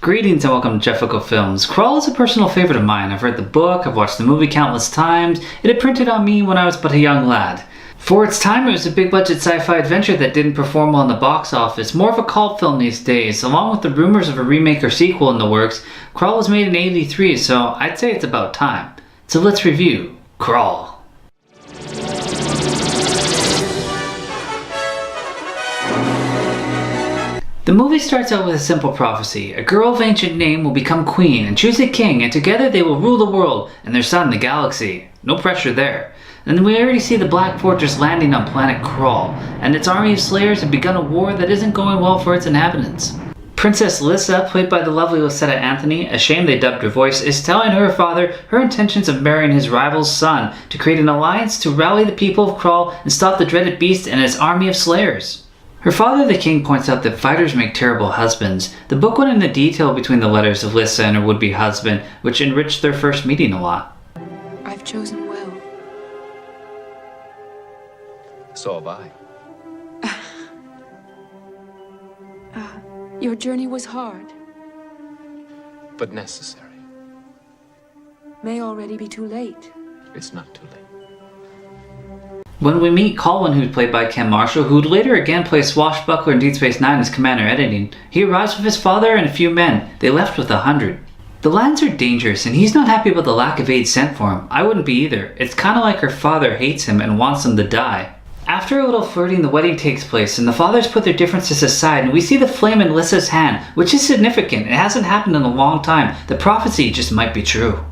Greetings and welcome to Jefficho Films. Krull is a personal favorite of mine. I've read the book, I've watched the movie countless times. It had printed on me when I was but a young lad. For its time, it was a big budget sci-fi adventure that didn't perform well in the box office. More of a cult film these days. Along with the rumors of a remake or sequel in the works, Krull was made in '83, so I'd say it's about time. So let's review Krull. The movie starts out with a simple prophecy. A girl of ancient name will become queen and choose a king, and together they will rule the world and their son the galaxy. No pressure there. And we already see the Black Fortress landing on planet Krull, and its army of slayers have begun a war that isn't going well for its inhabitants. Princess Lyssa, played by the lovely Lysette Anthony, a shame they dubbed her voice, is telling her father her intentions of marrying his rival's son to create an alliance to rally the people of Krull and stop the dreaded beast and his army of slayers. Her father, the king, points out that fighters make terrible husbands. The book went into detail between the letters of Lyssa and her would-be husband, which enriched their first meeting a lot. I've chosen well. So have I. Your journey was hard. But necessary. May already be too late. It's not too late. When we meet Colwyn, who's played by Ken Marshall, who would later again play swashbuckler in Deep Space Nine as commander editing, he arrives with his father and a few men. They left with 100. The lands are dangerous, and he's not happy about the lack of aid sent for him. I wouldn't be either. It's kinda like her father hates him and wants him to die. After a little flirting, the wedding takes place, and the fathers put their differences aside, and we see the flame in Lyssa's hand, which is significant. It hasn't happened in a long time. The prophecy just might be true.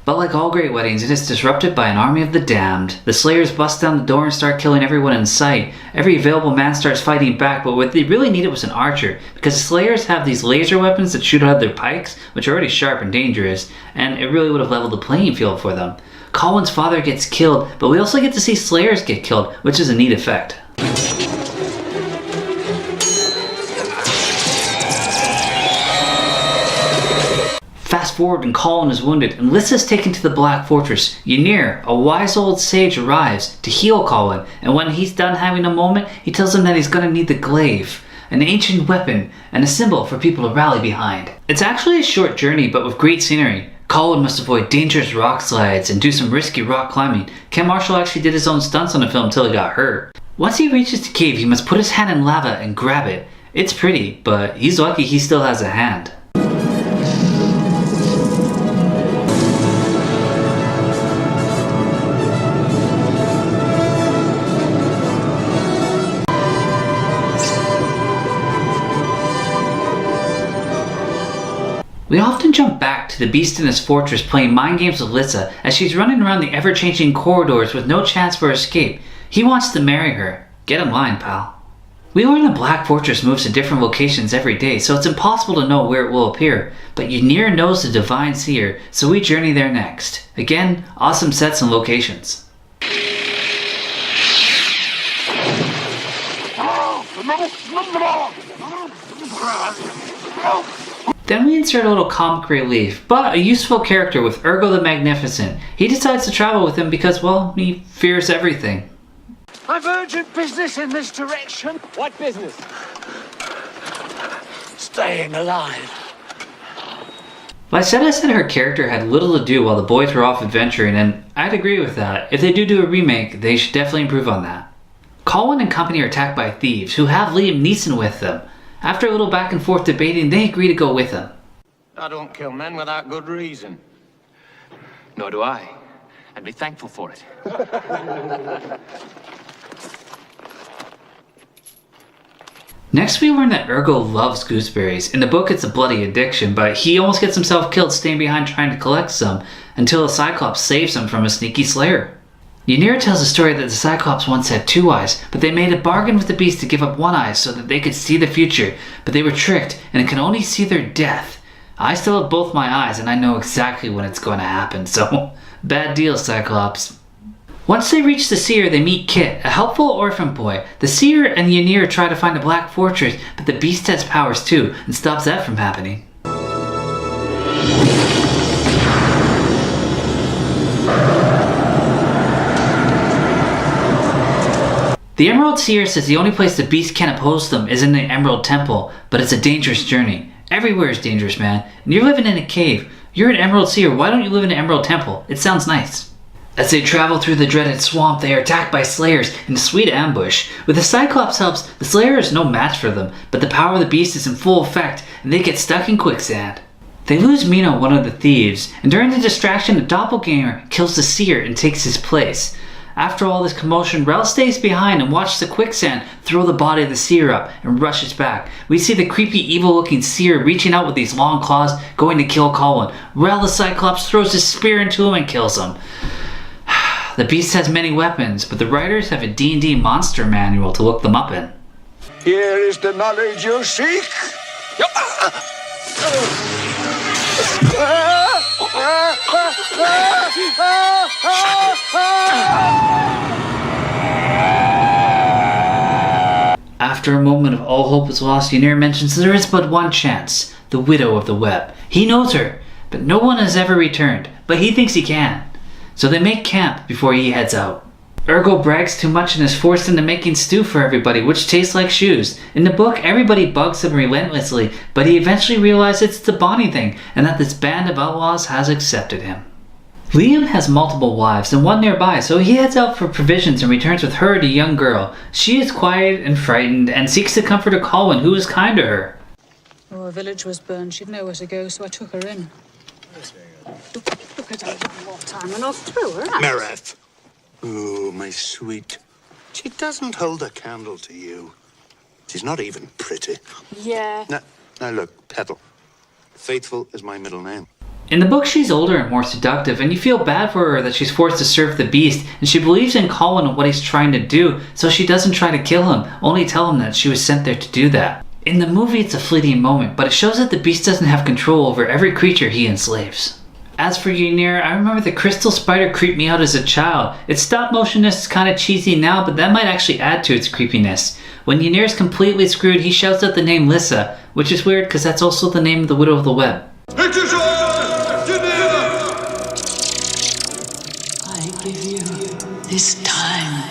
But like all great weddings, it is disrupted by an army of the damned. The slayers bust down the door and start killing everyone in sight. Every available man starts fighting back, but what they really needed was an archer, because the slayers have these laser weapons that shoot out of their pikes, which are already sharp and dangerous, and it really would have leveled the playing field for them. Colwyn's father gets killed, but we also get to see slayers get killed, which is a neat effect. Fast forward and Colwyn is wounded, and Lyssa's taken to the Black Fortress. Ynir, a wise old sage, arrives to heal Colwyn, and when he's done having a moment, he tells him that he's gonna need the Glaive, an ancient weapon and a symbol for people to rally behind. It's actually a short journey, but with great scenery. Colwyn must avoid dangerous rock slides and do some risky rock climbing. Ken Marshall actually did his own stunts on the film until he got hurt. Once he reaches the cave, he must put his hand in lava and grab it. It's pretty, but he's lucky he still has a hand. We often jump back to the beast in his fortress playing mind games with Lyssa as she's running around the ever-changing corridors with no chance for escape. He wants to marry her. Get in line, pal. We learn the Black Fortress moves to different locations every day, so it's impossible to know where it will appear. But Ynir knows the Divine Seer, so we journey there next. Again, awesome sets and locations. Then we insert a little comic relief, but a useful character with Urgo the Magnificent. He decides to travel with him because, well, he fears everything. I've urgent business in this direction. What business? Staying alive. Lysette said her character had little to do while the boys were off adventuring, and I'd agree with that. If they do a remake, they should definitely improve on that. Colwyn and company are attacked by thieves who have Liam Neeson with them. After a little back and forth debating, they agree to go with him. I don't kill men without good reason. Nor do I. And be thankful for it. Next, we learn that Urgo loves gooseberries. In the book, it's a bloody addiction, but he almost gets himself killed staying behind trying to collect some, until a Cyclops saves him from a sneaky slayer. Ynir tells a story that the Cyclops once had 2 eyes, but they made a bargain with the beast to give up 1 eye so that they could see the future, but they were tricked and can only see their death. I still have both my eyes and I know exactly when it's going to happen, so bad deal, Cyclops. Once they reach the Seer, they meet Kit, a helpful orphan boy. The Seer and Ynir try to find a Black Fortress, but the beast has powers too and stops that from happening. The Emerald Seer says the only place the beast can oppose them is in the Emerald Temple, but it's a dangerous journey. Everywhere is dangerous, man. And you're living in a cave. You're an Emerald Seer. Why don't you live in an Emerald Temple? It sounds nice. As they travel through the dreaded swamp, they are attacked by Slayers in a sweet ambush. With the Cyclops' helps, the Slayer is no match for them, but the power of the beast is in full effect, and they get stuck in quicksand. They lose Mino, one of the thieves, and during the distraction, the doppelganger kills the Seer and takes his place. After all this commotion, Rel stays behind and watches the quicksand throw the body of the Seer up and rushes back. We see the creepy, evil-looking Seer reaching out with these long claws, going to kill Colwyn. Rel the Cyclops throws his spear into him and kills him. The beast has many weapons, but the writers have a D&D monster manual to look them up in. Here is the knowledge you seek. After a moment of all hope is lost, Ynir mentions there is but one chance, the Widow of the Web. He knows her, but no one has ever returned, but he thinks he can. So they make camp before he heads out. Urgo brags too much and is forced into making stew for everybody, which tastes like shoes. In the book, everybody bugs him relentlessly, but he eventually realizes it's the Bonnie thing, and that this band of outlaws has accepted him. Liam has multiple wives and one nearby, so he heads out for provisions and returns with her and a young girl. She is quiet and frightened and seeks the comfort of Colwyn, who is kind to her. Oh, our village was burned. She'd nowhere to go, so I took her in. Look at her one more time and I'll throw her out. Mereth. Oh, my sweet. She doesn't hold a candle to you. She's not even pretty. Yeah. Now look, Petal. Faithful is my middle name. In the book, she's older and more seductive, and you feel bad for her that she's forced to serve the beast, and she believes in Colwyn and what he's trying to do, so she doesn't try to kill him, only tell him that she was sent there to do that. In the movie, it's a fleeting moment, but it shows that the beast doesn't have control over every creature he enslaves. As for Ynir, I remember the crystal spider creeped me out as a child. Its stop motionness is kind of cheesy now, but that might actually add to its creepiness. When Ynir's completely screwed, he shouts out the name Lyssa, which is weird because that's also the name of the Widow of the Web. I give you this time.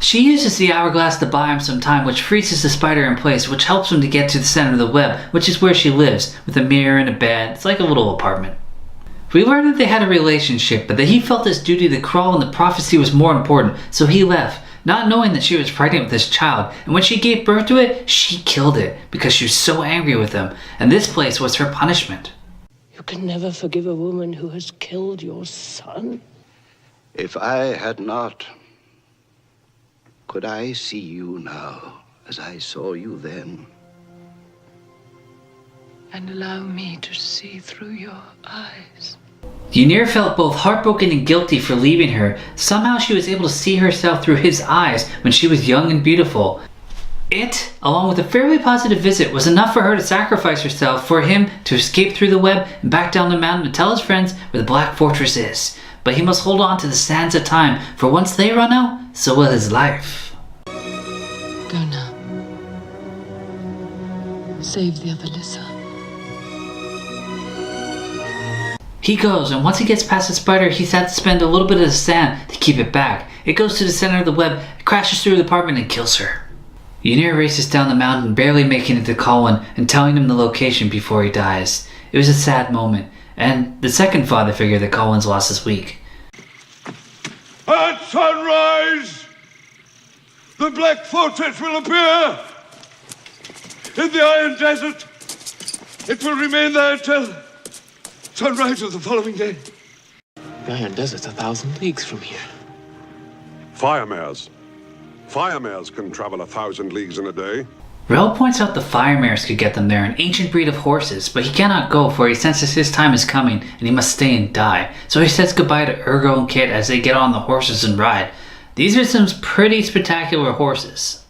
She uses the hourglass to buy him some time, which freezes the spider in place, which helps him to get to the center of the web, which is where she lives, with a mirror and a bed. It's like a little apartment. We learned that they had a relationship, but that he felt his duty to Krull and the prophecy was more important, so he left, not knowing that she was pregnant with his child, and when she gave birth to it, she killed it, because she was so angry with him, and this place was her punishment. You can never forgive a woman who has killed your son. If I had not, could I see you now as I saw you then? And allow me to see through your eyes. Ynir felt both heartbroken and guilty for leaving her. Somehow she was able to see herself through his eyes when she was young and beautiful. It, along with a fairly positive visit, was enough for her to sacrifice herself for him to escape through the web and back down the mountain to tell his friends where the Black Fortress is. But he must hold on to the sands of time, for once they run out, so will his life. Go now. Save the other Lyssa. He goes, and once he gets past the spider, he's had to spend a little bit of the sand to keep it back. It goes to the center of the web, crashes through the apartment, and kills her. Ynir races down the mountain, barely making it to Colwyn and telling him the location before he dies. It was a sad moment, and the second father figure that Colwyn's lost this week. At sunrise, the Black Fortress will appear in the Iron Desert. It will remain there till sunrise of the following day. The Iron Desert's 1,000 leagues from here. Fire mares. Fire mares can travel 1,000 leagues in a day. Rel points out the fire mares could get them there, an ancient breed of horses, but he cannot go for he senses his time is coming and he must stay and die. So he says goodbye to Urgo and Kit as they get on the horses and ride. These are some pretty spectacular horses.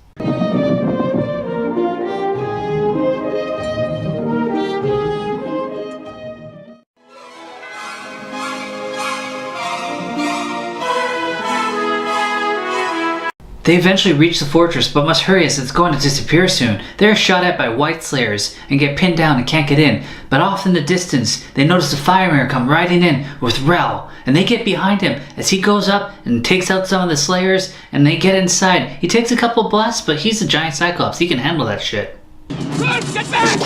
They eventually reach the fortress, but must hurry as it's going to disappear soon. They are shot at by white slayers and get pinned down and can't get in. But off in the distance, they notice a fireman come riding in with Rel, and they get behind him as he goes up and takes out some of the slayers, and they get inside. He takes a couple blasts, but he's a giant cyclops. He can handle that shit. Get back!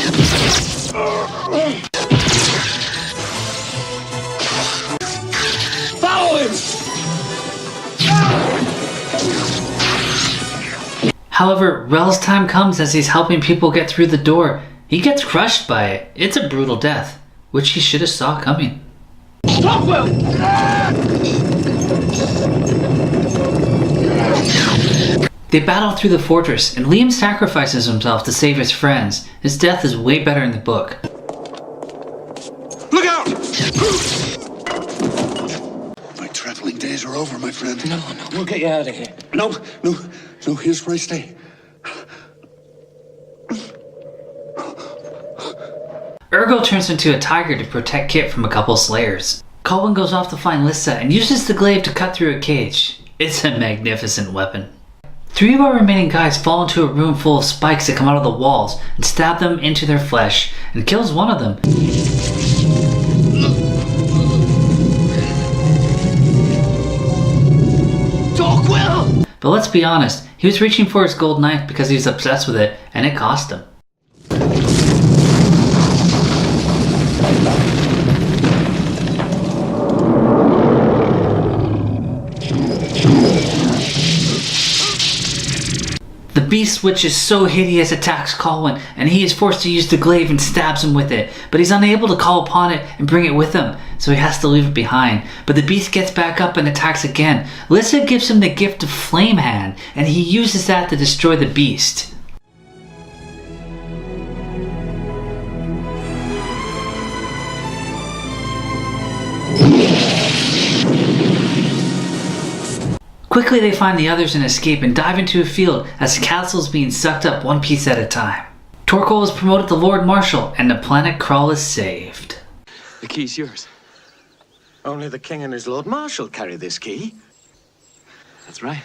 Follow him! However, Rel's time comes as he's helping people get through the door. He gets crushed by it. It's a brutal death, which he should have saw coming. Stockwell! They battle through the fortress, and Liam sacrifices himself to save his friends. His death is way better in the book. Look out! My traveling days are over, my friend. No, we'll get you out of here. No, here's where I stay. Ergo turns into a tiger to protect Kit from a couple slayers. Colwyn goes off to find Lyssa and uses the glaive to cut through a cage. It's a magnificent weapon. 3 of our remaining guys fall into a room full of spikes that come out of the walls and stab them into their flesh, and kills one of them. Stockwell! But let's be honest, he was reaching for his gold knife because he was obsessed with it, and it cost him. The beast, which is so hideous, attacks Colwyn, and he is forced to use the glaive and stabs him with it. But he's unable to call upon it and bring it with him, so he has to leave it behind. But the beast gets back up and attacks again. Lyssa gives him the gift of Flame Hand, and he uses that to destroy the beast. Quickly they find the others and escape and dive into a field as the castle is being sucked up one piece at a time. Torquil is promoted to Lord Marshal and the planet Krull is saved. The key's yours. Only the king and his Lord Marshal carry this key. That's right.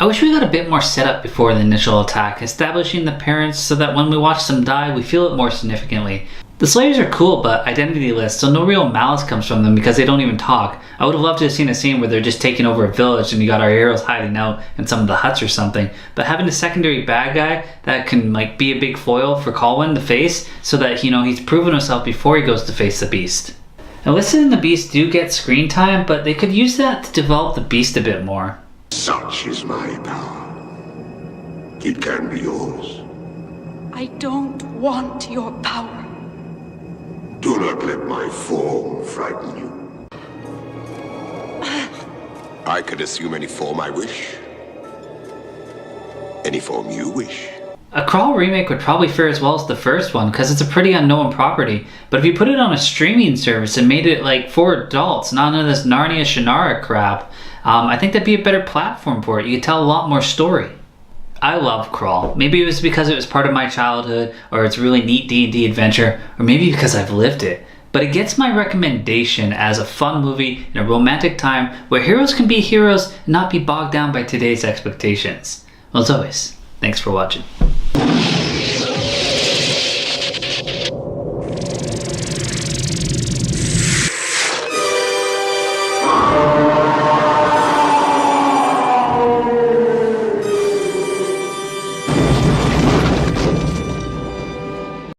I wish we got a bit more setup before the initial attack, establishing the parents so that when we watch them die, we feel it more significantly. The Slayers are cool, but identityless, so no real malice comes from them because they don't even talk. I would have loved to have seen a scene where they're just taking over a village and you got our heroes hiding out in some of the huts or something. But having a secondary bad guy that can like be a big foil for Colwyn to face, so that he's proven himself before he goes to face the beast. Now Lyssa and the beast do get screen time, but they could use that to develop the beast a bit more. Such is my power. It can be yours. I don't want your power. Do not let my form frighten you. I could assume any form I wish. Any form you wish. A Krull remake would probably fare as well as the first one because it's a pretty unknown property, but if you put it on a streaming service and made it like for adults, not none of this Narnia Shannara crap, I think that'd be a better platform for it. You could tell a lot more story. I love Krull. Maybe it was because it was part of my childhood, or it's a really neat D&D adventure, or maybe because I've lived it. But it gets my recommendation as a fun movie in a romantic time where heroes can be heroes and not be bogged down by today's expectations. Well, as always, thanks for watching.